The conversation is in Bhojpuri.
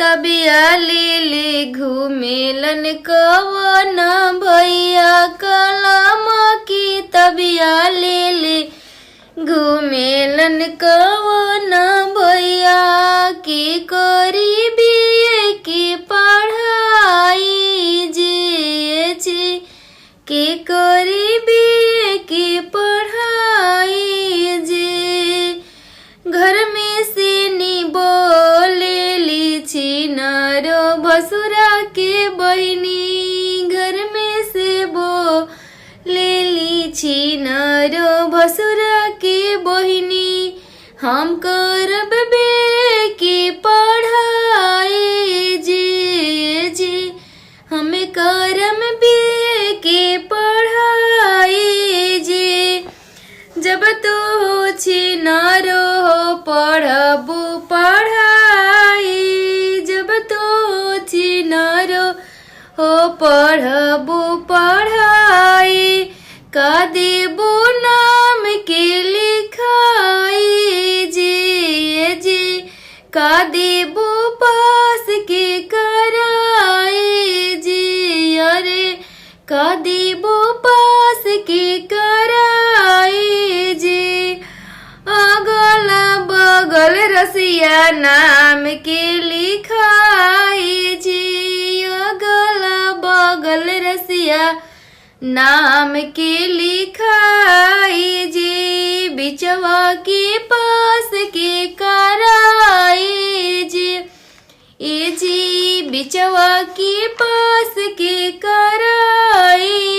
तबिया ले घूमेलन कवन भैया कलम की तबिया ले घूमेलन कवन भैया की करी बीए की पढ़ाई जे के करी बीए की पढ़ाई जे घर में से नी बोले ली छिनारो भसुरा के बहिनी घर में से बोले ली छिनारो भसुरा के बहिनी हम करब बे की पढ़ाई जे हमें करम बे की पढ़ाई जे जब तू छिनारो पढ़बू पढ़ाई जब तू छिनारो हो पढ़बू पढ़ाई का देबू नाम के लिखाई जे का देबू पास के कराई जे अरे का देबू पास के कराई जे अगल बगल रसिया नाम के लिखाई जे अगल बगल रसिया नाम के लिखाई जे बिचवा के पास के कराई जे ए जी बिचवा के पास के कराई